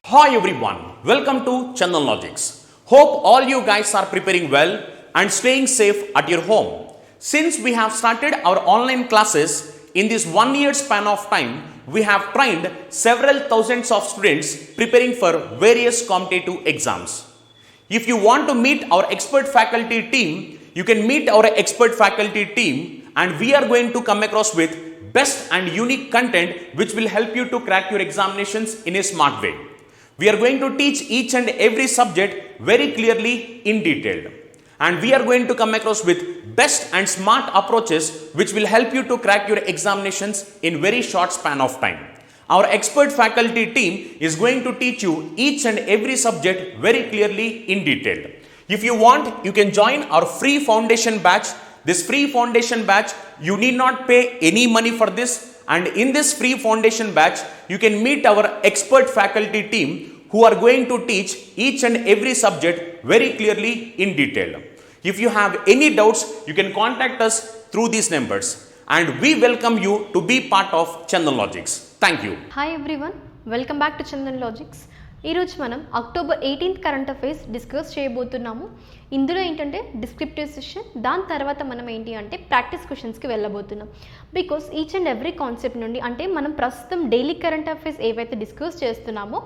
Hi everyone, welcome to Chandan Logics. Hope all you guys are preparing well and staying safe at your home. Since we have started our online classes in this 1 year span of time, we have trained several thousands of students preparing for various competitive exams. If you want to meet our expert faculty team, you can meet our expert faculty team and we are going to come across with best and unique content which will help you to crack your examinations in a smart way. We are going to teach each and every subject very clearly in detail. And we are going to come across with best and smart approaches which will help you to crack your examinations in very short span of time. Our expert faculty team is going to teach you each and every subject very clearly in detail. If you want, you can join our free foundation batch. This free foundation batch, you need not pay any money for this. And in this free foundation batch, you can meet our expert faculty team who are going to teach each and every subject very clearly in detail. If you have any doubts, you can contact us through these numbers. And we welcome you to be part of Chandan Logics. Thank you. Hi everyone, welcome back to Chandan Logics. ఈరోజు మనం October 18th current affairs discuss చేయబోతున్నాము. ఇందులో ఏంటంటే descriptive session, దాని తర్వాత మనం ఏంటి అంటే ప్రాక్టీస్ క్వశ్చన్స్కి వెళ్ళబోతున్నాం. Because each and every concept నుండి అంటే మనం ప్రస్తుతం డైలీ కరెంట్ అఫైర్స్ ఏవైతే డిస్కస్ చేస్తున్నామో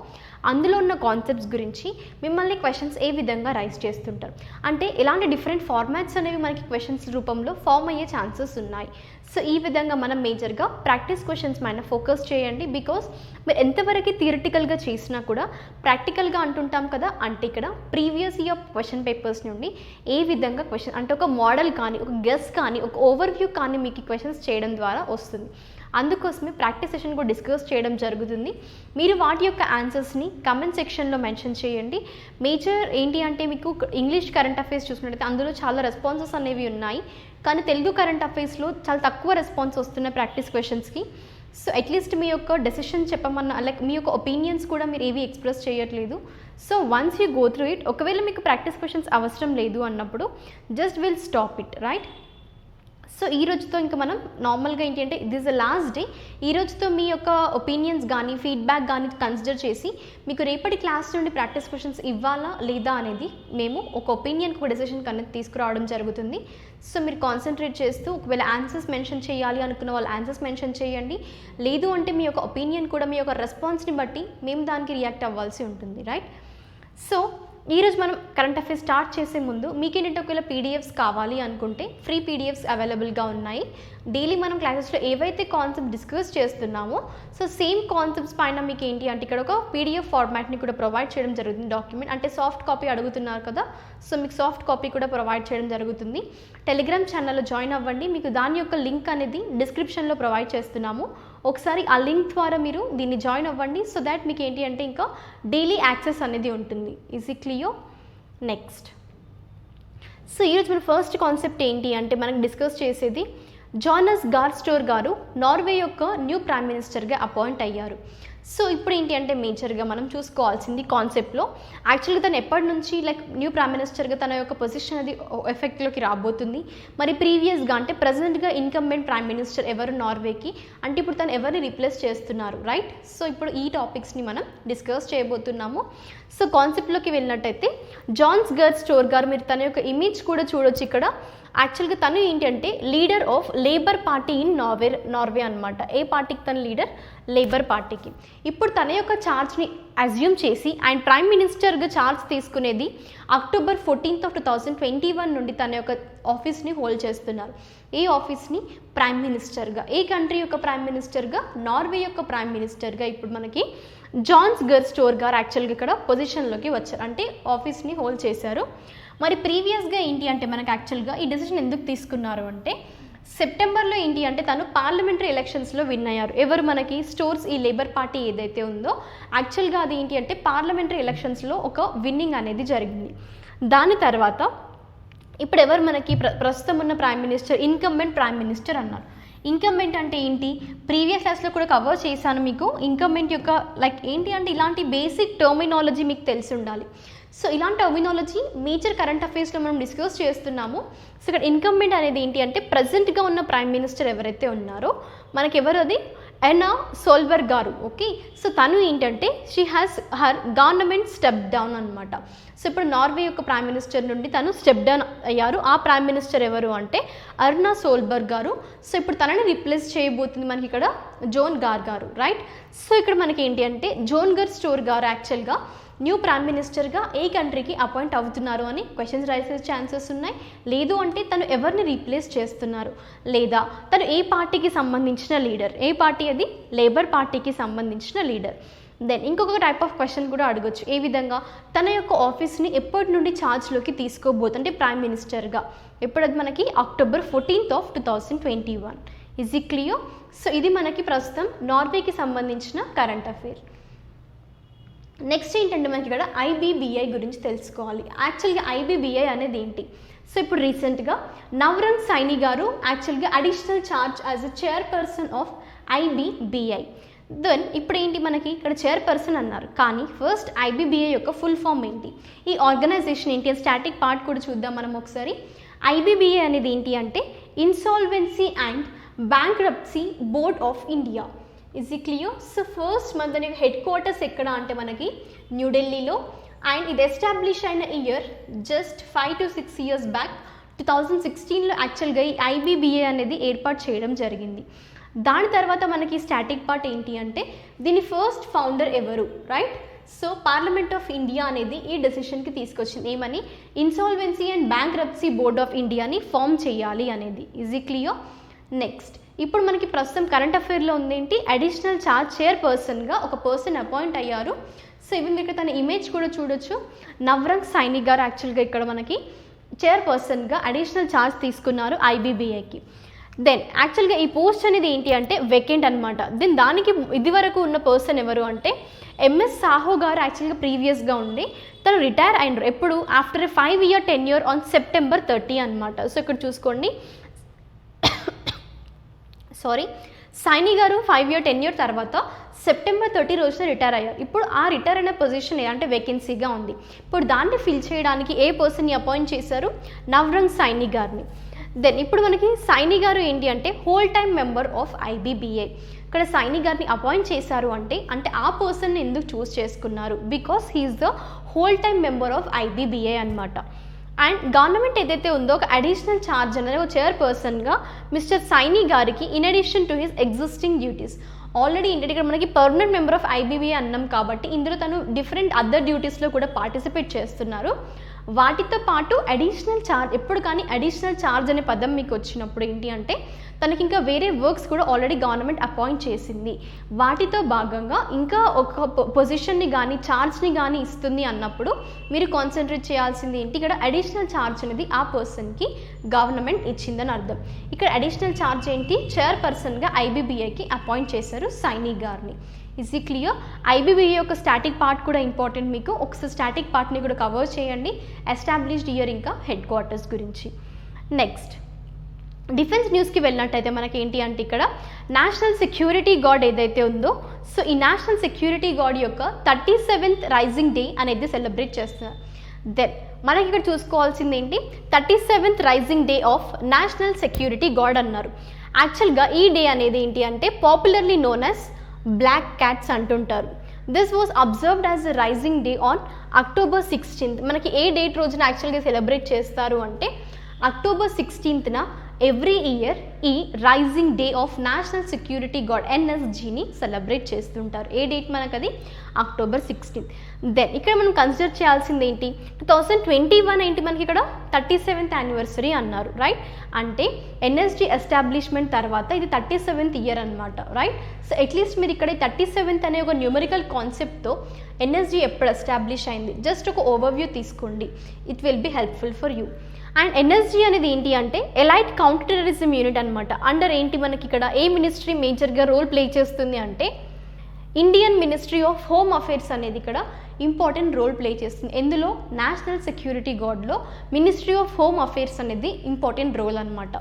అందులో ఉన్న కాన్సెప్ట్స్ గురించి మిమ్మల్ని క్వశ్చన్స్ ఏ విధంగా రైజ్ చేస్తుంటారు, అంటే ఎలాంటి డిఫరెంట్ ఫార్మాట్స్ అనేవి మనకి క్వశ్చన్స్ రూపంలో ఫామ్ అయ్యే ఛాన్సెస్ ఉన్నాయి. సో ఈ విధంగా మనం మేజర్గా ప్రాక్టీస్ క్వశ్చన్స్ పైన ఫోకస్ చేయండి. బికాస్ మీరు ఎంతవరకు థియరిటికల్గా చేసినా కూడా ప్రాక్టికల్గా అంటుంటాం కదా, అంటే ఇక్కడ ప్రీవియస్ ఇయర్ క్వశ్చన్ పేపర్స్ నుండి ఏ విధంగా క్వశ్చన్ అంటే ఒక మోడల్ కానీ ఒక గెస్ కానీ ఒక ఓవర్వ్యూ కానీ మీకు క్వశ్చన్స్ చేయడం ద్వారా వస్తుంది. అందుకోసమే ప్రాక్టీస్ సెషన్ కూడా డిస్కస్ చేయడం జరుగుతుంది. మీరు వాటి యొక్క ఆన్సర్స్ని కమెంట్ సెక్షన్లో మెన్షన్ చేయండి. మేజర్ ఏంటి అంటే మీకు ఇంగ్లీష్ కరెంట్ అఫైర్స్ చూసినట్టయితే అందులో చాలా రెస్పాన్సెస్ అనేవి ఉన్నాయి, కానీ తెలుగు కరెంట్ అఫైర్స్లో చాలా తక్కువ రెస్పాన్స్ వస్తున్నాయి ప్రాక్టీస్ క్వశ్చన్స్కి. సో అట్లీస్ట్ మీ యొక్క డెసిషన్ చెప్పమన్నా లైక్ మీ యొక్క ఒపీనియన్స్ కూడా మీరు ఏవి ఎక్స్ప్రెస్ చేయట్లేదు. So once you go through it, ఒకవేళ మీకు ప్రాక్టీస్ క్వశ్చన్స్ అవసరం లేదు అన్నప్పుడు just will stop it, right? So ఈ రోజుతో ఇంకా మనం నార్మల్గా ఏంటి అంటే దిస్ ద లాస్ట్ డే. ఈ రోజుతో మీ యొక్క ఒపీనియన్స్ కానీ ఫీడ్బ్యాక్ కానీ కన్సిడర్ చేసి మీకు రేపటి క్లాస్ నుండి ప్రాక్టీస్ క్వశ్చన్స్ ఇవ్వాలా లేదా అనేది మేము ఒక ఒపీనియన్ ఒక డెసిషన్ అనేది తీసుకురావడం జరుగుతుంది. సో మీరు కాన్సన్ట్రేట్ చేస్తూ ఒకవేళ ఆన్సర్స్ మెన్షన్ చేయాలి అనుకున్న వాళ్ళు ఆన్సర్స్ మెన్షన్ చేయండి, లేదు అంటే మీ యొక్క ఒపీనియన్ కూడా మీ యొక్క రెస్పాన్స్ని బట్టి మేము దానికి రియాక్ట్ అవ్వాల్సి ఉంటుంది, రైట్? సో ఈరోజు మనం కరెంట్ అఫైర్స్ స్టార్ట్ చేసే ముందు మీకు ఏంటంటే ఒకవేళ పీడిఎఫ్స్ కావాలి అనుకుంటే ఫ్రీ పీడిఎఫ్స్ అవైలబుల్గా ఉన్నాయి. డైలీ మనం క్లాసెస్లో ఏవైతే కాన్సెప్ట్ డిస్కస్ చేస్తున్నామో సో సేమ్ కాన్సెప్ట్స్ పైన మీకు ఏంటి అంటే ఇక్కడ ఒక పీడిఎఫ్ ఫార్మాట్ని కూడా ప్రొవైడ్ చేయడం జరుగుతుంది. డాక్యుమెంట్ అంటే సాఫ్ట్ కాపీ అడుగుతున్నారు కదా, సో మీకు సాఫ్ట్ కాపీ కూడా ప్రొవైడ్ చేయడం జరుగుతుంది. టెలిగ్రామ్ ఛానల్లో జాయిన్ అవ్వండి, మీకు దాని యొక్క లింక్ అనేది డిస్క్రిప్షన్లో ప్రొవైడ్ చేస్తున్నాము. ఒకసారి ఆ లింక్ ద్వారా మీరు దీన్ని జాయిన్ అవ్వండి. సో దాట్ మీకు ఏంటి అంటే ఇంకా డైలీ యాక్సెస్ అనేది ఉంటుంది. Is it clear? Next, so ఈరోజు మన ఫస్ట్ కాన్సెప్ట్ ఏంటి అంటే మనకు డిస్కస్ చేసేది జోనస్ గార్ స్టోర్ గారు నార్వే యొక్క న్యూ ప్రైమ్ మినిస్టర్గా అపాయింట్ అయ్యారు. సో ఇప్పుడు ఏంటి అంటే మేజర్గా మనం చూసుకోవాల్సింది కాన్సెప్ట్లో యాక్చువల్గా తను ఎప్పటి నుంచి లైక్ న్యూ ప్రైమ్ మినిస్టర్గా తన యొక్క పొజిషన్ అది ఎఫెక్ట్లోకి రాబోతుంది, మరి ప్రీవియస్గా అంటే ప్రజెంట్గా ఇన్కంబెంట్ ప్రైమ్ మినిస్టర్ ఎవరు నార్వేకి, అంటే ఇప్పుడు తను ఎవరిని రీప్లేస్ చేస్తున్నారు, రైట్? సో ఇప్పుడు ఈ టాపిక్స్ని మనం డిస్కస్ చేయబోతున్నాము. సో కాన్సెప్ట్లోకి వెళ్ళినట్టయితే జాన్స్ గర్ స్టోర్ గారు, మీరు తన యొక్క ఇమేజ్ కూడా చూడొచ్చు ఇక్కడ. యాక్చువల్గా తను ఏంటంటే leader of labour party in Norway అనమాట. ఏ పార్టీకి తన లీడర్? లేబర్ పార్టీకి. ఇప్పుడు తన యొక్క ఛార్జ్ని అజ్యూమ్ చేసి ఆయన ప్రైమ్ మినిస్టర్గా ఛార్జ్ తీసుకునేది అక్టోబర్ 14th of 2021 నుండి తన యొక్క ఆఫీస్ని హోల్డ్ చేస్తున్నారు. ఏ ఆఫీస్ని? ప్రైమ్ మినిస్టర్గా. ఏ కంట్రీ యొక్క ప్రైమ్ మినిస్టర్గా? నార్వే యొక్క ప్రైమ్ మినిస్టర్గా ఇప్పుడు మనకి జాన్స్ గర్ స్టోర్ గారు యాక్చువల్గా ఇక్కడ పొజిషన్లోకి వచ్చారు, అంటే ఆఫీస్ని హోల్డ్ చేశారు. మరి ప్రీవియస్గా ఏంటి అంటే మనకు యాక్చువల్గా ఈ డెసిషన్ ఎందుకు తీసుకున్నారు అంటే సెప్టెంబర్లో ఏంటి అంటే తను పార్లమెంటరీ ఎలక్షన్స్లో విన్ అయ్యారు. ఎవరు? మనకి స్టోర్స్ ఈ లేబర్ పార్టీ ఏదైతే ఉందో యాక్చువల్గా అది ఏంటి అంటే పార్లమెంటరీ ఎలక్షన్స్లో ఒక విన్నింగ్ అనేది జరిగింది. దాని తర్వాత ఇప్పుడు ఎవరు మనకి ప్రస్తుతం ఉన్న prime minister incumbent prime minister అన్నారు. ఇన్కంబెంట్ అంటే ఏంటి? ప్రీవియస్ క్లాస్లో కూడా కవర్ చేశాను మీకు. ఇన్కంబెంట్ యొక్క లైక్ ఏంటి అంటే ఇలాంటి బేసిక్ టర్మినాలజీ మీకు తెలిసి ఉండాలి. సో ఇలాంటి టర్మినాలజీ మేజర్ కరెంట్ అఫైర్స్లో మనం డిస్కస్ చేస్తున్నాము. సో ఇక్కడ ఇన్కంబెంట్ అనేది ఏంటి అంటే ప్రజెంట్గా ఉన్న ప్రైమ్ మినిస్టర్ ఎవరైతే ఉన్నారో మనకి ఎవరు అది ఎన్నా సోల్బర్గ్ గారు. ఓకే, సో తను ఏంటంటే she has her government step down అనమాట. సో ఇప్పుడు నార్వే యొక్క ప్రైమ్ మినిస్టర్ నుండి తను స్టెప్ డౌన్ అయ్యారు. ఆ ప్రైమ్ మినిస్టర్ ఎవరు అంటే ఎర్నా సోల్బర్గ్ గారు. సో ఇప్పుడు తనని రిప్లేస్ చేయబోతుంది మనకి ఇక్కడ జోన్ గార్ గారు, రైట్. సో ఇక్కడ మనకి ఏంటి అంటే జోన్ గర్ స్టోర్ గారు యాక్చువల్గా న్యూ ప్రైమ్ మినిస్టర్గా ఏ కంట్రీకి అపాయింట్ అవుతున్నారు అని క్వశ్చన్స్ రైసే ఛాన్సెస్ ఉన్నాయి. లేదు అంటే తను ఎవరిని రీప్లేస్ చేస్తున్నారు, లేదా తను ఏ పార్టీకి సంబంధించిన లీడర్, ఏ పార్టీ అది లేబర్ పార్టీకి సంబంధించిన లీడర్. దెన్ ఇంకొక టైప్ ఆఫ్ క్వశ్చన్ కూడా అడగొచ్చు, ఏ విధంగా తన యొక్క ఆఫీస్ని ఎప్పటి నుండి ఛార్జ్లోకి తీసుకోబోతుంటే ప్రైమ్ మినిస్టర్గా. ఎప్పుడు అది మనకి October 14th, 2021. Is it clear? So ఇది మనకి ప్రస్తుతం నార్వేకి సంబంధించిన కరెంట్ అఫైర్. నెక్స్ట్ ఏంటంటే మనకి ఇక్కడ IBBI గురించి తెలుసుకోవాలి. యాక్చువల్గా IBBI అనేది ఏంటి? సో ఇప్పుడు రీసెంట్గా నవరంగ్ సైని గారు యాక్చువల్గా additional charge as a chairperson of IBBI. Then ఇప్పుడు ఏంటి మనకి ఇక్కడ చైర్పర్సన్ అన్నారు, కానీ ఫస్ట్ IBBI యొక్క ఫుల్ ఫామ్ ఏంటి, ఈ ఆర్గనైజేషన్ ఏంటి, స్టాటిక్ పార్ట్ కూడా చూద్దాం మనం ఒకసారి. IBBI అనేది ఏంటి అంటే insolvency and bankruptcy board of India. Is it clear? So first మన దాని హెడ్ క్వార్టర్స్ ఎక్కడ అంటే మనకి న్యూఢిల్లీలో, అండ్ ఇది ఎస్టాబ్లిష్ అయిన year just 5 to 6 years back 2016లో యాక్చువల్గా ఈ IBBI అనేది ఏర్పాటు చేయడం జరిగింది. దాని తర్వాత మనకి స్టాటిక్ పార్ట్ ఏంటి అంటే దీని ఫస్ట్ ఫౌండర్ ఎవరు, right. So parliament of India అనేది ఈ డెసిషన్కి తీసుకొచ్చింది, ఏమని insolvency and bankruptcy board of ఇండియాని ఫామ్ చేయాలి అనేది. Is it clear? నెక్స్ట్ ఇప్పుడు మనకి ప్రస్తుతం కరెంట్ అఫైర్లో ఉందేంటి, అడిషనల్ ఛార్జ్ చైర్పర్సన్గా ఒక పర్సన్ అపాయింట్ అయ్యారు. సో ఈవెన్ ఇక్కడ తన ఇమేజ్ కూడా చూడొచ్చు. నవరంగ్ సైని గారు యాక్చువల్గా ఇక్కడ మనకి చైర్పర్సన్గా అడిషనల్ ఛార్జ్ తీసుకున్నారు IBBIకి. దెన్ యాక్చువల్గా ఈ పోస్ట్ అనేది ఏంటి అంటే వెకెంట్ అనమాట. దెన్ దానికి ఇది వరకు ఉన్న పర్సన్ ఎవరు అంటే MS సాహో గారు యాక్చువల్గా ప్రీవియస్గా ఉండి తను రిటైర్ అయినరు. ఎప్పుడు after 5-year tenure on September 30 అనమాట. సో ఇక్కడ చూసుకోండి, సైని గారు 5-year tenure తర్వాత September 30 రోజున రిటైర్ అయ్యారు. ఇప్పుడు ఆ రిటైర్ అయిన పొజిషన్ అంటే వేకెన్సీగా ఉంది. ఇప్పుడు దాన్ని ఫిల్ చేయడానికి ఏ పర్సన్ని అపాయింట్ చేశారు, నవరంగ్ సైని గారిని. దెన్ ఇప్పుడు మనకి సైని గారు ఏంటి అంటే whole time member of IBBI. ఇక్కడ సైని గారిని అపాయింట్ చేశారు అంటే ఆ పర్సన్ని ఎందుకు చూస్ చేసుకున్నారు, because he's the whole time member of IBBI అనమాట. అండ్ గవర్నమెంట్ ఏదైతే ఉందో ఒక అడిషనల్ ఛార్జ్ అనేది ఒక చైర్పర్సన్గా మిస్టర్ సైని గారికి in addition to his existing duties. Already ఏంటంటే ఇక్కడ మనకి పర్మనెంట్ మెంబర్ ఆఫ్ IBBI అన్నాం కాబట్టి ఇందులో తను డిఫరెంట్ అదర్ డ్యూటీస్లో కూడా పార్టిసిపేట్ చేస్తున్నారు. వాటితో పాటు అడిషనల్ ఛార్జ్, ఎప్పుడు కానీ అడిషనల్ ఛార్జ్ అనే పదం మీకు వచ్చినప్పుడు ఏంటి అంటే తనకి ఇంకా వేరే వర్క్స్ కూడా ఆల్రెడీ గవర్నమెంట్ అపాయింట్ చేసింది. వాటితో భాగంగా ఇంకా ఒక పొజిషన్ని కానీ ఛార్జ్ని కానీ ఇస్తుంది అన్నప్పుడు మీరు కాన్సన్ట్రేట్ చేయాల్సింది ఏంటి, ఇక్కడ అడిషనల్ ఛార్జ్ అనేది ఆ పర్సన్కి గవర్నమెంట్ ఇచ్చిందని అర్థం. ఇక్కడ అడిషనల్ ఛార్జ్ ఏంటి, చైర్పర్సన్గా IBBIకి అపాయింట్ చేశారు సైని గారిని. Is it clear? IBBI యొక్క స్టాటిక్ పార్ట్ కూడా ఇంపార్టెంట్, మీకు ఒకసారి స్టాటిక్ పార్ట్ని కూడా కవర్ చేయండి, ఎస్టాబ్లిష్డ్ ఇయర్ ఇంకా హెడ్ క్వార్టర్స్ గురించి. నెక్స్ట్ డిఫెన్స్ న్యూస్కి వెళ్ళినట్టయితే మనకి ఏంటి అంటే ఇక్కడ నేషనల్ సెక్యూరిటీ గార్డ్ ఏదైతే ఉందో, సో ఈ నేషనల్ సెక్యూరిటీ గార్డ్ యొక్క 37th రైజింగ్ డే అనేది సెలబ్రేట్ చేస్తున్నారు. దెన్ మనకి ఇక్కడ చూసుకోవాల్సింది ఏంటి, 37th rising day of national security guard అన్నారు. యాక్చువల్గా ఈ డే అనేది ఏంటి అంటే popularly known as black cats అంటుంటారు. This was observed as the rising day on October 16th. మనకి ఏ డేట్ రోజున యాక్చువల్గా సెలబ్రేట్ చేస్తారు అంటే October 16th ఎవ్రీ ఇయర్ ఈ rising day of national security guard NSGని సెలబ్రేట్ చేస్తుంటారు. ఏ డేట్ మనకు అది October 16th. దెన్ ఇక్కడ మనం కన్సిడర్ చేయాల్సింది ఏంటి, 2021 ఏంటి మనకి ఇక్కడ 37th యానివర్సరీ అన్నారు, రైట్. అంటే NSG ఎస్టాబ్లిష్మెంట్ తర్వాత ఇది 37th ఇయర్ అనమాట, రైట్. సో అట్లీస్ట్ మీరు ఇక్కడ 37th అనే ఒక న్యూమరికల్ కాన్సెప్ట్తో NSG ఎప్పుడు ఎస్టాబ్లిష్ అయింది జస్ట్ ఒక ఓవర్వ్యూ తీసుకోండి, it will be helpful for you. And NSG అనేది ఏంటి అంటే ఎలైట్ కౌంటర్ టెర్రరిజం యూనిట్ అనమాట. అండర్ ఏంటి మనకి ఇక్కడ ఏ మినిస్ట్రీ మేజర్గా రోల్ ప్లే చేస్తుంది అంటే Indian ministry of home affairs అనేది ఇక్కడ ఇంపార్టెంట్ రోల్ ప్లే చేస్తుంది. ఎందులో, నేషనల్ సెక్యూరిటీ గార్డ్లో మినిస్ట్రీ ఆఫ్ హోమ్ అఫైర్స్ అనేది ఇంపార్టెంట్ రోల్ అనమాట.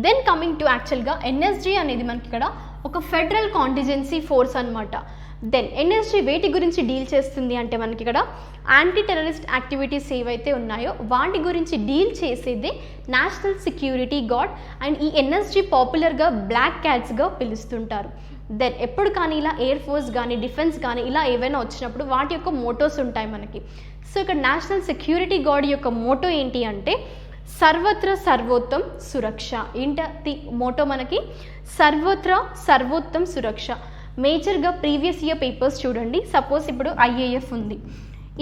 దెన్ కమింగ్ టు యాక్చువల్గా NSG అనేది మనకి ఇక్కడ ఒక ఫెడరల్ కాంటిజెన్సీ ఫోర్స్ అనమాట. దెన్ ఎన్ఎస్జీ వేటి గురించి డీల్ చేస్తుంది అంటే మనకి ఇక్కడ యాంటీ టెర్రరిస్ట్ యాక్టివిటీస్ ఏవైతే ఉన్నాయో వాటి గురించి డీల్ చేసేదే నేషనల్ సెక్యూరిటీ గార్డ్. అండ్ ఈ ఎన్ఎస్జీ పాపులర్గా బ్లాక్ క్యాట్స్గా పిలుస్తుంటారు. దెన్ ఎప్పుడు కానీ ఇలా ఎయిర్ ఫోర్స్ కానీ డిఫెన్స్ కానీ ఇలా ఏవైనా వచ్చినప్పుడు వాటి యొక్క మోటోస్ ఉంటాయి మనకి. సో ఇక్కడ నేషనల్ సెక్యూరిటీ గార్డ్ యొక్క మోటో ఏంటి అంటే సర్వత్ర సర్వోత్తం సురక్ష. ఏంటి మోటో మనకి? సర్వత్ర సర్వోత్తం సురక్ష. మేజర్గా ప్రీవియస్ ఇయర్ పేపర్స్ చూడండి. సపోజ్ ఇప్పుడు ఐఏఎఫ్ ఉంది,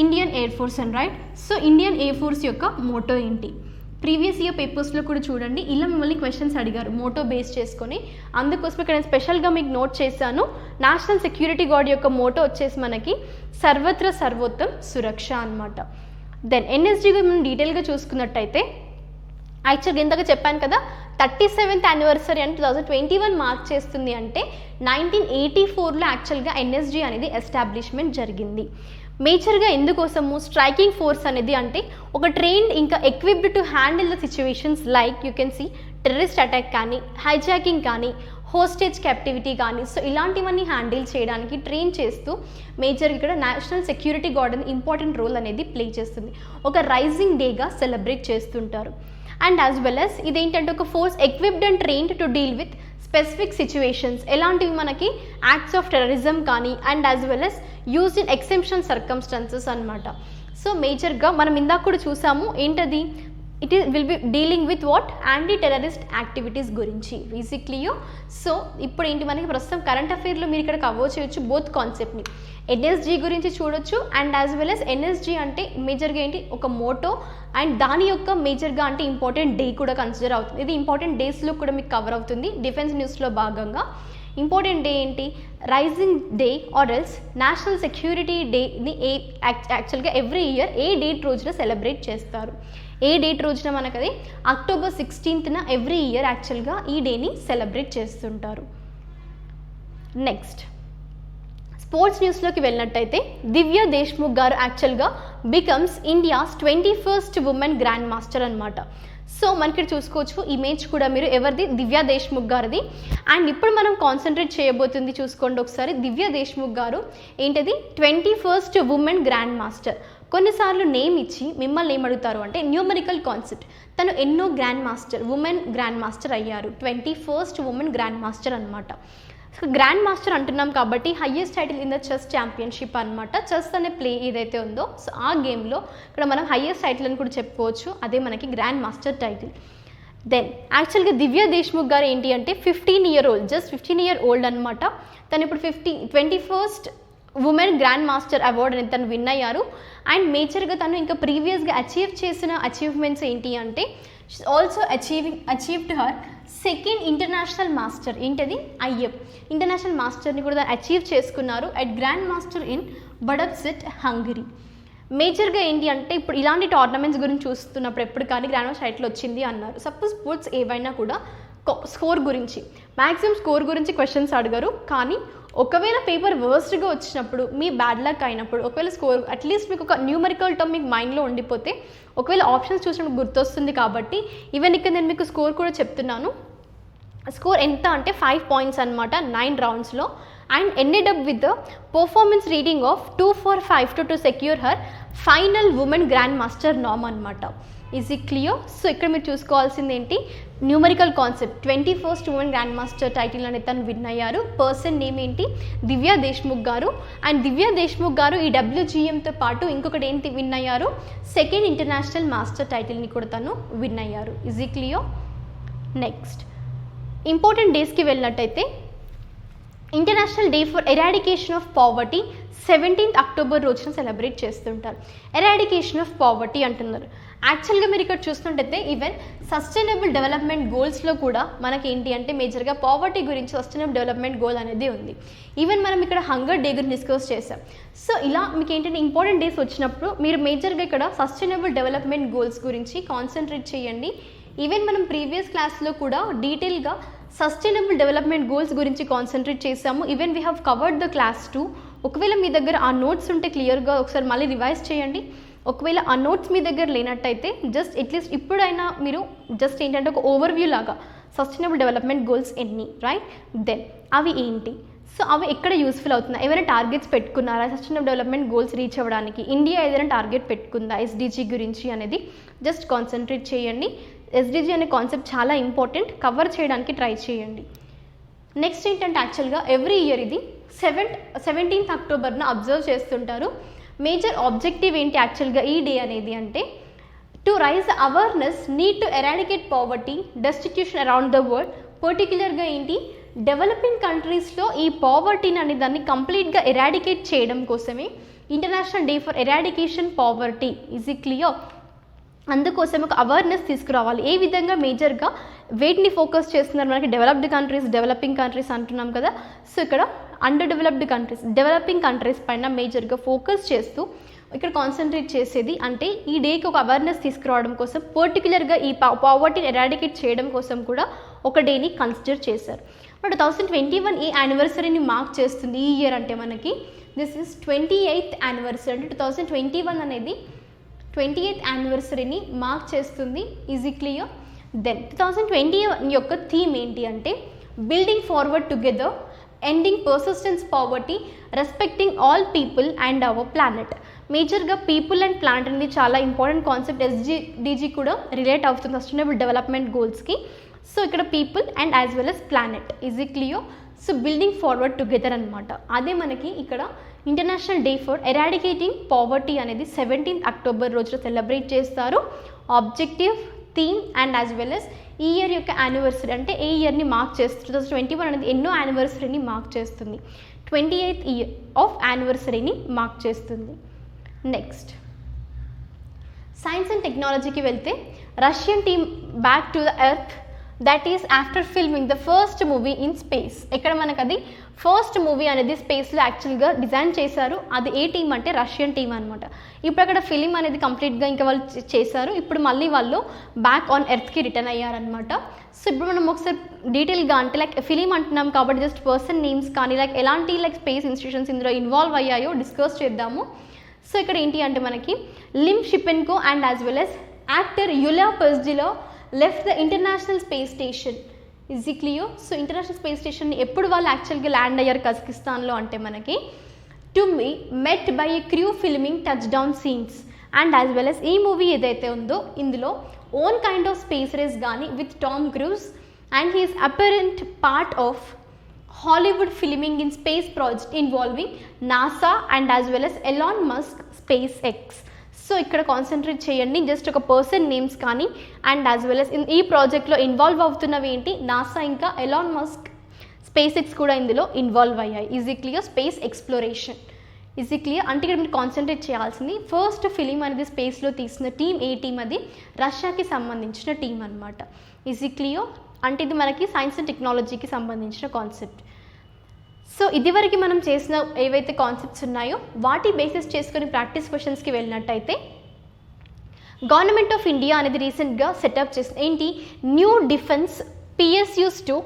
Indian air force and right. So Indian air force యొక్క మోటో ఏంటి? ప్రీవియస్ ఇయర్ పేపర్స్లో కూడా చూడండి ఇలా మిమ్మల్ని క్వశ్చన్స్ అడిగారు మోటో బేస్ చేసుకొని. అందుకోసం ఇక్కడ నేను స్పెషల్గా మీకు నోట్ చేశాను. నేషనల్ సెక్యూరిటీ గార్డ్ యొక్క మోటో వచ్చేసి మనకి సర్వత్ర సర్వోత్తం సురక్ష అన్నమాట. దెన్ ఎన్ఎస్జీ మనం డీటెయిల్గా చూసుకున్నట్టయితే యాక్చువల్గా ఇందాక చెప్పాను కదా 37th యానివర్సరీ అంటే 2021 మార్క్ చేస్తుంది అంటే 1984లో యాక్చువల్గా ఎన్ఎస్జీ అనేది ఎస్టాబ్లిష్మెంట్ జరిగింది. మేజర్గా ఎందుకోసము స్ట్రైకింగ్ ఫోర్స్ అనేది అంటే ఒక ట్రైన్డ్ ఇంకా equipped to handle the situations like you can see terrorist attack కానీ, హైజాకింగ్ కానీ, హోస్టేజ్ క్యాప్టివిటీ కానీ, సో ఇలాంటివన్నీ హ్యాండిల్ చేయడానికి ట్రైన్ చేస్తూ మేజర్ ఇక్కడ నేషనల్ సెక్యూరిటీ గార్డ్ అని ఇంపార్టెంట్ రోల్ అనేది ప్లే చేస్తుంది. ఒక రైజింగ్ డేగా సెలబ్రేట్ చేస్తుంటారు. అండ్ యాజ్ వెల్ యాజ్ ఇదేంటంటే ఒక force equipped and trained to deal with specific situations ఎలాంటివి మనకి యాక్ట్స్ ఆఫ్ టెర్రరిజం కానీ and as well as used in exceptional circumstances అనమాట. సో మేజర్గా మనం ఇందాక కూడా చూసాము ఏంటది, it will B dealing with what anti terrorist activities గురించి బేసిక్లీయో. సో ఇప్పుడు ఏంటి మనకి ప్రస్తుతం కరెంట్ అఫైర్లో మీరు ఇక్కడ కవర్ చేయొచ్చు బోత్ కాన్సెప్ట్ని. ఎన్ఎస్జీ గురించి చూడొచ్చు and as well as NSG అంటే మేజర్గా ఏంటి ఒక మోటో అండ్ దాని యొక్క మేజర్గా అంటే ఇంపార్టెంట్ డే కూడా కన్సిడర్ అవుతుంది. ఇది ఇంపార్టెంట్ డేస్లో కూడా మీకు కవర్ అవుతుంది డిఫెన్స్ న్యూస్లో భాగంగా. ఇంపార్టెంట్ డే ఏంటి? Rising day or else national security డేని యాక్చువల్గా ఎవ్రీ ఇయర్ ఏ డేట్ రోజున సెలబ్రేట్ చేస్తారు. ఏ డేట్ రోజున మనకది October 16th ఎవ్రీ ఇయర్ యాక్చువల్గా ఈ డేని సెలబ్రేట్ చేస్తుంటారు. నెక్స్ట్ స్పోర్ట్స్ న్యూస్లోకి వెళ్ళినట్టయితే దివ్య దేశ్ముఖ్ గారు యాక్చువల్గా becomes India's 21st women grand master అనమాట. సో మనకి చూసుకోవచ్చు ఇమేజ్ కూడా మీరు ఎవరిది, దివ్య దేశ్ముఖ్ గారిది. అండ్ ఇప్పుడు మనం కాన్సన్ట్రేట్ చేయబోతుంది చూసుకోండి ఒకసారి. దివ్య దేశ్ముఖ్ గారు ఏంటిది 21st ఉమెన్ గ్రాండ్ మాస్టర్. కొన్నిసార్లు నేమ్ ఇచ్చి మిమ్మల్ని ఏమడుగుతారు అంటే న్యూమరికల్ కాన్సెప్ట్. తను ఎన్నో grand master women grand master అయ్యారు, 21st ఉమెన్ గ్రాండ్ మాస్టర్ అనమాట. గ్రాండ్ మాస్టర్ అంటున్నాం కాబట్టి highest title in the chess championship అనమాట. చెస్ అనే ప్లే ఏదైతే ఉందో సో ఆ గేమ్లో ఇక్కడ మనం హయ్యెస్ట్ టైటిల్ అని కూడా చెప్పుకోవచ్చు, అదే మనకి గ్రాండ్ మాస్టర్ టైటిల్. దెన్ యాక్చువల్గా దివ్య దేశ్ముఖ్ గారు ఏంటి అంటే 15 year old, just 15 year old అనమాట. తను ఇప్పుడు 21st women grand master award అనేది తను విన్ అయ్యారు. అండ్ మేజర్గా తను ఇంకా ప్రీవియస్గా అచీవ్ చేసిన అచీవ్మెంట్స్ ఏంటి అంటే also achieved her second international master. ఏంటది? ఐఎఫ్ ఇంటర్నేషనల్ మాస్టర్ని కూడా అచీవ్ చేసుకున్నారు at grand master in Budapest, Hungary. మేజర్గా ఏంటి అంటే ఇప్పుడు ఇలాంటి టోర్నమెంట్స్ గురించి చూస్తున్నప్పుడు ఎప్పుడు కానీ గ్రాండ్ మాస్టర్ టైటిల్ వచ్చింది అన్నారు. సపోజ్ స్పోర్ట్స్ ఏవైనా కూడా స్కోర్ గురించి మ్యాక్సిమం స్కోర్ గురించి క్వశ్చన్స్ అడగరు, కానీ ఒకవేళ పేపర్ వర్స్ట్గా వచ్చినప్పుడు మీ బ్యాడ్ లక్ అయినప్పుడు ఒకవేళ స్కోర్ అట్లీస్ట్ మీకు ఒక న్యూమరికల్ టర్మ్ మీకు మైండ్లో ఉండిపోతే ఒకవేళ ఆప్షన్స్ చూసినప్పుడు గుర్తొస్తుంది. కాబట్టి ఈవెన్ ఇక్కడ నేను మీకు స్కోర్ కూడా చెప్తున్నాను. స్కోర్ ఎంత అంటే 5 points అనమాట 9 roundsలో. And ended up with the performance reading of 245 to secure her final women grand master నామ్ అనమాట. Is it clear? సో ఇక్కడ మీరు చూసుకోవాల్సింది ఏంటి, numerical concept. 21st women grand master title అనేది తను విన్ అయ్యారు. పర్సన్ నేమ్ ఏంటి? దివ్య దేశ్ముఖ్ గారు. అండ్ దివ్య దేశ్ముఖ్ గారు ఈ WGMతో పాటు ఇంకొకటి ఏంటి విన్ అయ్యారు, సెకండ్ ఇంటర్నేషనల్ మాస్టర్ టైటిల్ని కూడా తను విన్ అయ్యారు. Is it clear? Next important డేస్కి వెళ్ళినట్టయితే international day for eradication of poverty 17th October రోజున సెలబ్రేట్ చేస్తుంటారు. ఎరాడికేషన్ ఆఫ్ పావర్టీ అంటున్నారు. యాక్చువల్గా మీరు ఇక్కడ చూస్తున్నట్టయితే ఈవెన్ సస్టైనబుల్ డెవలప్మెంట్ గోల్స్లో కూడా మనకి ఏంటి అంటే మేజర్గా పావర్టీ గురించి సస్టైనబుల్ డెవలప్మెంట్ గోల్ అనేది ఉంది. ఈవెన్ మనం ఇక్కడ హంగర్ డే గురించి డిస్కస్ చేసాం. సో ఇలా మీకు ఏంటంటే ఇంపార్టెంట్ డేస్ వచ్చినప్పుడు మీరు మేజర్గా ఇక్కడ సస్టైనబుల్ డెవలప్మెంట్ గోల్స్ గురించి కాన్సన్ట్రేట్ చేయండి. ఈవెన్ మనం ప్రీవియస్ క్లాస్లో కూడా డీటెయిల్గా సస్టైనబుల్ డెవలప్మెంట్ గోల్స్ గురించి కాన్సన్ట్రేట్ చేసాము. Even we have covered the class 2. ఒకవేళ మీ దగ్గర ఆ నోట్స్ ఉంటే క్లియర్గా ఒకసారి మళ్ళీ రివైజ్ చేయండి. ఒకవేళ ఆ నోట్స్ మీ దగ్గర లేనట్టయితే జస్ట్ అట్లీస్ట్ ఇప్పుడైనా మీరు జస్ట్ ఏంటంటే ఒక ఓవర్వ్యూ లాగా సస్టైనబుల్ డెవలప్మెంట్ గోల్స్ ఎన్ని, రైట్? దెన్ అవి ఏంటి, సో అవి ఎక్కడ యూస్ఫుల్ అవుతున్నాయి, ఏమైనా టార్గెట్స్ పెట్టుకున్నారా సస్టైనబుల్ డెవలప్మెంట్ గోల్స్ రీచ్ అవ్వడానికి, ఇండియా ఏదైనా టార్గెట్ పెట్టుకుందా ఎస్డిజి గురించి అనేది జస్ట్ కాన్సన్ట్రేట్ చేయండి. ఎస్డిజి అనే కాన్సెప్ట్ చాలా ఇంపార్టెంట్, కవర్ చేయడానికి ట్రై చేయండి. నెక్స్ట్ ఏంటంటే యాక్చువల్గా ఎవ్రీ ఇయర్ ఇది 17th అక్టోబర్న అబ్జర్వ్ చేస్తుంటారు. మేజర్ ఆబ్జెక్టివ్ ఏంటి యాక్చువల్గా ఈ డే అనేది అంటే to raise awareness need to eradicate poverty destitution around the world. పర్టిక్యులర్గా ఏంటి డెవలపింగ్ కంట్రీస్లో ఈ పావర్టీని అనే దాన్ని కంప్లీట్గా ఎరాడికేట్ చేయడం కోసమే international day for eradication poverty. Is it clear? అందుకోసం ఒక అవేర్నెస్ తీసుకురావాలి. ఏ విధంగా మేజర్గా వేటిని ఫోకస్ చేస్తున్నారు మనకి డెవలప్డ్ కంట్రీస్, డెవలపింగ్ కంట్రీస్ అంటున్నాం కదా. సో ఇక్కడ under developed countries, developing countries పైన మేజర్గా ఫోకస్ చేస్తూ ఇక్కడ కాన్సన్ట్రేట్ చేసేది అంటే ఈ డేకి ఒక అవేర్నెస్ తీసుకురావడం కోసం, పర్టికులర్గా ఈ పావర్టీని ఎరాడికేట్ చేయడం కోసం కూడా ఒక డేని కన్సిడర్ చేశారు. 2021 ఈ యానివర్సరీని మార్క్ చేస్తుంది. ఈ ఇయర్ అంటే మనకి దిస్ ఇస్ 28th యానివర్సరీ. అంటే 2021 అనేది 28th యానివర్సరీని మార్క్ చేస్తుంది. Is it clear? దెన్ 2021 యొక్క థీమ్ ఏంటి అంటే building forward together, ending persistence poverty, respecting all people and our planet. మేజర్గా పీపుల్ అండ్ ప్లానెట్ అనేది చాలా ఇంపార్టెంట్ కాన్సెప్ట్. ఎస్డిజి కూడా రిలేట్ అవుతుంది సస్టైనబుల్ డెవలప్మెంట్ గోల్స్కి. సో ఇక్కడ people and as well us planet. Is it clear? So building forward together అనమాట. అదే మనకి ఇక్కడ international day for eradicating poverty అనేది 17th అక్టోబర్ రోజున సెలబ్రేట్ చేస్తారు. Objective, theme and as well as ఈ ఇయర్ యొక్క యానివర్సరీ అంటే ఏ ఇయర్ని మార్క్ చేస్తుంది. 2021 అనేది ఎన్నో యానివర్సరీని మార్క్ చేస్తుంది. 28th ఇయర్ ఆఫ్ యానివర్సరీని మార్క్ చేస్తుంది. నెక్స్ట్ సైన్స్ అండ్ టెక్నాలజీకి వెళ్తే Russian team back to the earth that is after filming the first movie in space. ఇక్కడ మనకు అది ఫస్ట్ మూవీ అనేది స్పేస్లో యాక్చువల్గా డిజైన్ చేశారు. అది ఏ టీమ్ అంటే రష్యన్ టీమ్ అనమాట. ఇప్పుడు అక్కడ ఫిలిం అనేది కంప్లీట్గా ఇంకా వాళ్ళు చేశారు. ఇప్పుడు మళ్ళీ వాళ్ళు బ్యాక్ ఆన్ ఎర్త్కి రిటర్న్ అయ్యారనమాట. సో ఇప్పుడు మనం ఒకసారి డీటెయిల్గా అంటే లైక్ ఫిలిం అంటున్నాం కాబట్టి జస్ట్ పర్సన్ నేమ్స్ కానీ లైక్ ఎలాంటి లైక్ స్పేస్ ఇన్స్టిట్యూషన్స్ ఇందులో ఇన్వాల్వ్ అయ్యాయో డిస్కస్ చేద్దాము. సో ఇక్కడ ఏంటి అంటే మనకి Klim Shipenko and as well as actor Yulia Peresild left the international space station. Is it clear? So international space స్టేషన్ని ఎప్పుడు వాళ్ళు యాక్చువల్గా ల్యాండ్ అయ్యారు కజకిస్తాన్లో అంటే మనకి to be met by a crew filming touch down scenes and as well as ఈ movie ఏదైతే ఉందో ఇందులో own kind of space race కానీ with Tom Cruise and his apparent part of Hollywood filming in space project involving NASA and as well as Elon Musk SpaceX. So ఇక్కడ concentrate చేయండి just ఒక person names కానీ and as well as ఈ ప్రాజెక్ట్లో involve అవుతున్నవి ఏంటి NASA ఇంకా Elon Musk space X కూడా ఇందులో ఇన్వాల్వ్ అయ్యాయి. Is it clear? Space exploration. Is it clear? అంటే ఇక్కడ మీరు కాన్సన్ట్రేట్ చేయాల్సింది ఫస్ట్ ఫిలిం అనేది స్పేస్లో తీసిన టీం ఏ టీం అది రష్యాకి సంబంధించిన టీం అనమాట. Is it clear? అంటే ఇది మనకి సైన్స్ అండ్ టెక్నాలజీకి సంబంధించిన కాన్సెప్ట్. సో ఇదివరకు మనం చేసిన ఏవైతే కాన్సెప్ట్స్ ఉన్నాయో వాటి బేసిస్ చేసుకొని ప్రాక్టీస్ క్వశ్చన్స్కి వెళ్ళినట్టయితే గవర్నమెంట్ ఆఫ్ ఇండియా అనేది రీసెంట్గా సెటప్ చేసిన ఏంటి new defence PSUs to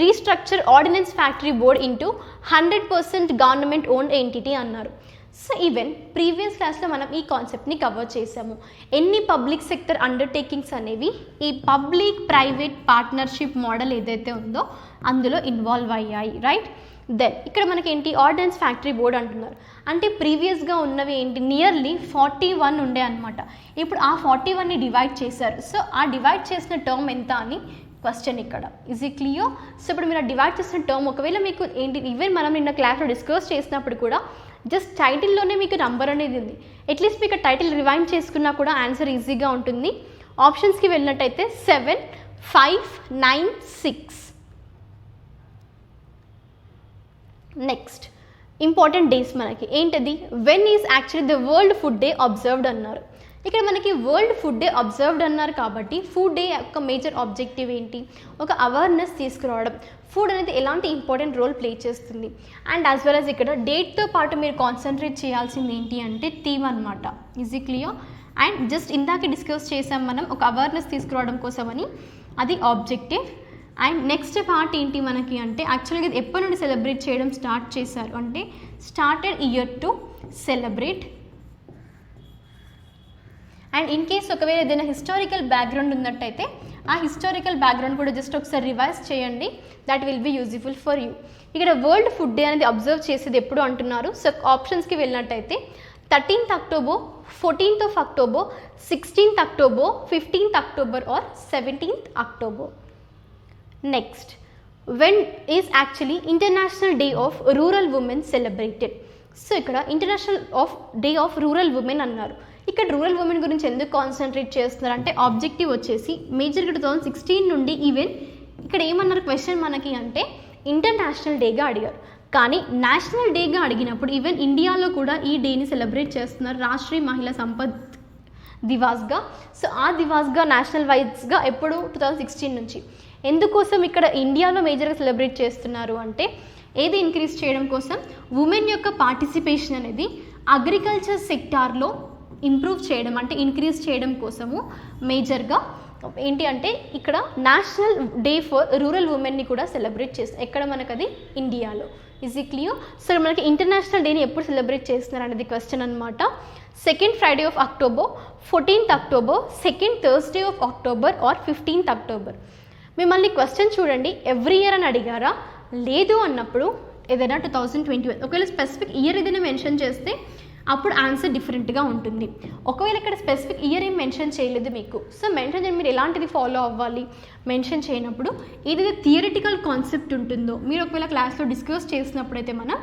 restructure ordnance factory board into 100% government owned entity అన్నారు. సో ఈవెన్ ప్రీవియస్ క్లాస్లో మనం ఈ కాన్సెప్ట్ని కవర్ చేసాము. ఎన్ని పబ్లిక్ సెక్టర్ అండర్టేకింగ్స్ అనేవి ఈ పబ్లిక్ ప్రైవేట్ పార్ట్నర్షిప్ మోడల్ ఏదైతే ఉందో అందులో ఇన్వాల్వ్ అయ్యాయి, రైట్? దెన్ ఇక్కడ మనకి ఏంటి ఆర్డినెన్స్ ఫ్యాక్టరీ బోర్డ్ అంటున్నారు. అంటే ప్రీవియస్గా ఉన్నవి ఏంటి నియర్లీ 41 ఉండే అనమాట. ఇప్పుడు ఆ 41ని డివైడ్ చేశారు. సో ఆ డివైడ్ చేసిన టర్మ్ ఎంత అని క్వశ్చన్ ఇక్కడ. Is it clear? సో ఇప్పుడు మీరు డివైడ్ చేసిన టర్మ్ ఒకవేళ మీకు ఏంటి ఈవెన్ మనం నిన్న క్లాస్లో డిస్కస్ చేసినప్పుడు కూడా జస్ట్ టైటిల్లోనే మీకు నంబర్ అనేది ఉంది. అట్లీస్ట్ మీకు టైటిల్ రివైండ్ చేసుకున్నా కూడా ఆన్సర్ ఈజీగా ఉంటుంది. ఆప్షన్స్కి వెళ్ళినట్టయితే 7, 5, 9, 6. నెక్స్ట్ ఇంపార్టెంట్ డేస్ మనకి ఏంటది when is actually the world food day observed అన్నారు. ఇక్కడ మనకి వరల్డ్ ఫుడ్ డే అబ్జర్వ్డ్ అన్నారు కాబట్టి ఫుడ్ డే యొక్క మేజర్ ఆబ్జెక్టివ్ ఏంటి ఒక అవేర్నెస్ తీసుకురావడం. ఫుడ్ అనేది ఎలాంటి ఇంపార్టెంట్ రోల్ ప్లే చేస్తుంది అండ్ యాజ్ వెల్ యాజ్ ఇక్కడ డేట్తో పాటు మీరు కాన్సన్ట్రేట్ చేయాల్సింది ఏంటి అంటే థీమ్ అనమాట. Is it clear? And just ఇందాక డిస్కస్ చేసాం మనం ఒక అవేర్నెస్ తీసుకురావడం కోసమని, అది ఆబ్జెక్టివ్. అండ్ నెక్స్ట్ పార్ట్ ఏంటి మనకి అంటే యాక్చువల్గా ఇది ఎప్పటి నుండి సెలబ్రేట్ చేయడం స్టార్ట్ చేశారు అంటే started year to celebrate. And in case ఒకవేళ ఏదైనా హిస్టారికల్ బ్యాక్గ్రౌండ్ ఉన్నట్టయితే ఆ హిస్టారికల్ బ్యాక్గ్రౌండ్ కూడా జస్ట్ ఒకసారి రివైజ్ చేయండి. That will be useful for you. ఇక్కడ వరల్డ్ ఫుడ్ డే అనేది అబ్జర్వ్ చేసేది ఎప్పుడు అంటున్నారు. సో ఆప్షన్స్కి వెళ్ళినట్టయితే 13th October, 14th October, 16th October, 15th October or 17th October. Next, when is actually International Day of Rural Women celebrated? So ఇక్కడ international day of rural women అన్నారు. ఇక్కడ rural women గురించి ఎందుకు concentrate చేస్తున్నారు అంటే objective వచ్చేసి మేజర్గా 2016 నుండి ఈవెన్ ఇక్కడ ఏమన్నారు క్వశ్చన్ మనకి అంటే ఇంటర్నేషనల్ డేగా అడిగారు. కానీ నేషనల్ డేగా అడిగినప్పుడు ఈవెన్ ఇండియాలో కూడా ఈ డేని సెలబ్రేట్ చేస్తున్నారు రాష్ట్రీయ మహిళా సంపద్ దివాస్గా. సో ఆ దివాస్గా నేషనల్ వైజ్గా ఎప్పుడు 2016 నుంచి. ఎందుకోసం ఇక్కడ ఇండియాలో మేజర్గా సెలబ్రేట్ చేస్తున్నారు అంటే ఏది ఇంక్రీజ్ చేయడం కోసం, ఉమెన్ యొక్క పార్టిసిపేషన్ అనేది అగ్రికల్చర్ సెక్టార్లో ఇంప్రూవ్ చేయడం అంటే ఇంక్రీజ్ చేయడం కోసము మేజర్గా ఏంటి అంటే ఇక్కడ నేషనల్ డే ఫర్ రూరల్ ఉమెన్ని కూడా సెలబ్రేట్ చేస్తారు. ఎక్కడ మనకు అది ఇండియాలో. ఈజ్ ఈ క్లియర్? సో మనకి ఇంటర్నేషనల్ డేని ఎప్పుడు సెలబ్రేట్ చేస్తున్నారు అనేది క్వశ్చన్ అనమాట. 2nd Friday of October, 14th October, 2nd Thursday of October or 15th October. మిమ్మల్ని క్వశ్చన్ చూడండి, ఎవ్రీ ఇయర్ అని అడిగారా? లేదు అన్నప్పుడు ఏదైనా 2021. ఒకవేళ స్పెసిఫిక్ ఇయర్ ఏదైనా మెన్షన్ చేస్తే అప్పుడు ఆన్సర్ డిఫరెంట్గా ఉంటుంది. ఒకవేళ ఇక్కడ స్పెసిఫిక్ ఇయర్ ఏం మెన్షన్ చేయలేదు మీకు, సో మెన్షన్ చేయడం మీరు ఎలాంటిది ఫాలో అవ్వాలి మెన్షన్ చేయనప్పుడు ఏదైతే థియరిటికల్ కాన్సెప్ట్ ఉంటుందో మీరు ఒకవేళ క్లాస్లో డిస్కస్ చేసినప్పుడైతే మనం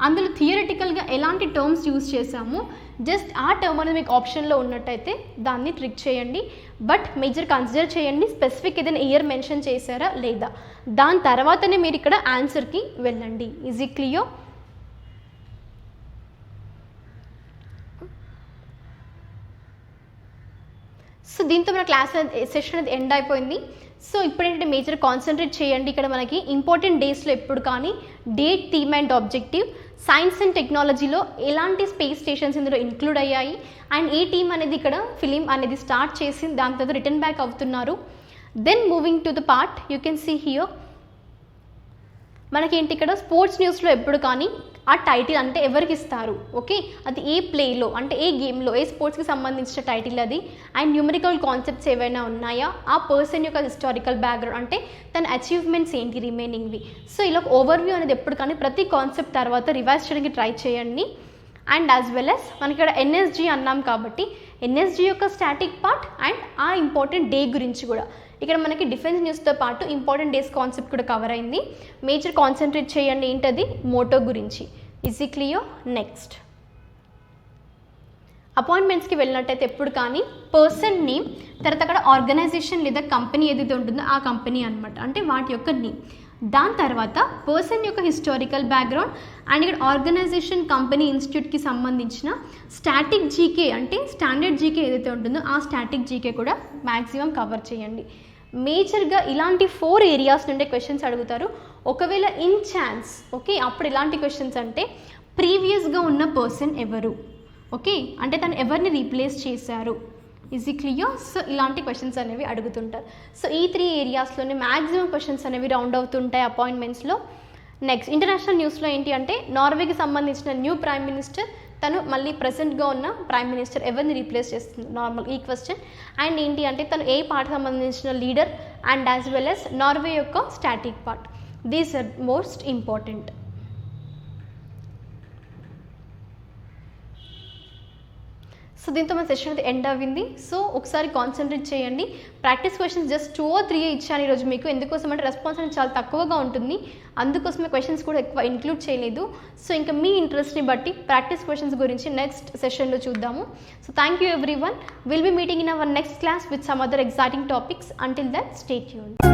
అందులో థియరిటికల్గా ఎలాంటి టర్మ్స్ యూజ్ చేసామో జస్ట్ ఆ టర్మ్ అనేది మీకు ఆప్షన్లో ఉన్నట్టయితే దాన్ని ట్రిక్ చేయండి. బట్ మేజర్ కన్సిడర్ చేయండి స్పెసిఫిక్ ఏదైనా ఇయర్ మెన్షన్ చేశారా లేదా, దాని తర్వాతనే మీరు ఇక్కడ ఆన్సర్కి వెళ్ళండి. ఈజ్ ఈ క్లియర్? సో దీంతో మన క్లాస్ సెషన్ అనేది ఎండ్ అయిపోయింది. సో ఇప్పుడేంటంటే మేజర్ కాన్సన్ట్రేట్ చేయండి. ఇక్కడ మనకి ఇంపార్టెంట్ డేస్లో ఎప్పుడు కానీ date, theme and objective, science and టెక్నాలజీలో ఎలాంటి స్పేస్ స్టేషన్స్ ఇందులో ఇంక్లూడ్ అయ్యాయి అండ్ ఏ టీమ్ అనేది ఇక్కడ ఫిలిం అనేది స్టార్ట్ చేసి దాని తర్వాత రిటర్న్ బ్యాక్ అవుతున్నారు. Then moving to the part you can see here మనకి ఏంటి ఇక్కడ స్పోర్ట్స్ న్యూస్లో ఎప్పుడు కానీ ఆ టైటిల్ అంటే ఎవరికి ఇస్తారు, ఓకే, అది ఏ ప్లేలో అంటే ఏ గేమ్లో ఏ స్పోర్ట్స్కి సంబంధించిన టైటిల్ అది అండ్ న్యూమరికల్ కాన్సెప్ట్స్ ఏవైనా ఉన్నాయా, ఆ పర్సన్ యొక్క హిస్టారికల్ బ్యాక్గ్రౌండ్ అంటే తన అచీవ్మెంట్స్ ఏంటి రిమైనింగ్వి. సో ఇలా ఓవర్వ్యూ అనేది ఎప్పుడు కానీ ప్రతి కాన్సెప్ట్ తర్వాత రివైజ్ చేయడానికి ట్రై చేయండి. అండ్ యాజ్ వెల్ యాజ్ మనకి ఇక్కడ ఎన్ఎస్జీ అన్నాం కాబట్టి ఎన్ఎస్జీ యొక్క స్టాటిక్ పార్ట్ అండ్ ఆ ఇంపార్టెంట్ డే గురించి కూడా ఇక్కడ మనకి డిఫెన్స్ న్యూస్తో పాటు ఇంపార్టెంట్ డేస్ కాన్సెప్ట్ కూడా కవర్ అయింది. మేజర్ కాన్సన్ట్రేట్ చేయండి ఏంటది మోటో గురించి. ఈజ్ ఈ క్లియర్? నెక్స్ట్ అపాయింట్మెంట్స్కి వెళ్ళినట్టయితే ఎప్పుడు కానీ పర్సన్ నేమ్ తర్వాత అక్కడ ఆర్గనైజేషన్ లేదా కంపెనీ ఏదైతే ఉంటుందో ఆ కంపెనీ అనమాట అంటే వాటి యొక్క నేమ్, దాని తర్వాత పర్సన్ యొక్క హిస్టారికల్ బ్యాక్గ్రౌండ్ అండ్ ఇక్కడ ఆర్గనైజేషన్ కంపెనీ ఇన్స్టిట్యూట్కి సంబంధించిన స్టాటిక్ జీకే అంటే స్టాండర్డ్ జీకే ఏదైతే ఉంటుందో ఆ స్టాటిక్ జీకే కూడా మ్యాక్సిమం కవర్ చేయండి. మేజర్గా ఇలాంటి 4 ఏరియాస్ నుండే క్వశ్చన్స్ అడుగుతారు. ఒకవేళ ఇన్ ఛాన్స్ ఓకే అప్పుడు ఇలాంటి క్వశ్చన్స్ అంటే ప్రీవియస్గా ఉన్న పర్సన్ ఎవరు, ఓకే అంటే తను ఎవరిని రీప్లేస్ చేశారు. ఈజ్ ఈ క్లియర్? సో ఇలాంటి క్వశ్చన్స్ అనేవి అడుగుతుంటారు. సో ఈ 3 ఏరియాస్లోనే మ్యాక్సిమం క్వశ్చన్స్ అనేవి రౌండ్ అవుతుంటాయి అపాయింట్మెంట్స్లో. నెక్స్ట్ ఇంటర్నేషనల్ న్యూస్లో ఏంటి అంటే నార్వేకి సంబంధించిన న్యూ ప్రైమ్ మినిస్టర్ తను మళ్ళీ ప్రెసెంట్గా ఉన్న ప్రైమ్ మినిస్టర్ ఎవరిని రీప్లేస్ చేస్తుంది నార్మల్ ఈ క్వశ్చన్. అండ్ ఏంటి అంటే తను ఏ పార్ట్ సంబంధించిన leader and as well as Norway యొక్క static part. These are most important. So దీంతో మన సెషన్ అయితే ఎండ్ అవ్వింది. సో ఒకసారి కాన్సన్ట్రేట్ చేయండి. ప్రాక్టీస్ క్వశ్చన్స్ జస్ట్ 2 or 3 ఇచ్చాను ఈరోజు మీకు. ఎందుకోసం అంటే రెస్పాన్స్ అనేది చాలా తక్కువగా ఉంటుంది, అందుకోసమే క్వశ్చన్స్ కూడా ఎక్కువ ఇంక్లూడ్ చేయలేదు. సో ఇంకా మీ ఇంట్రెస్ట్ని బట్టి ప్రాక్టీస్ క్వశ్చన్స్ గురించి నెక్స్ట్ సెషన్లో చూద్దాము. So thank you everyone. Will be meeting in our next class with some other exciting topics. Until then stay tuned.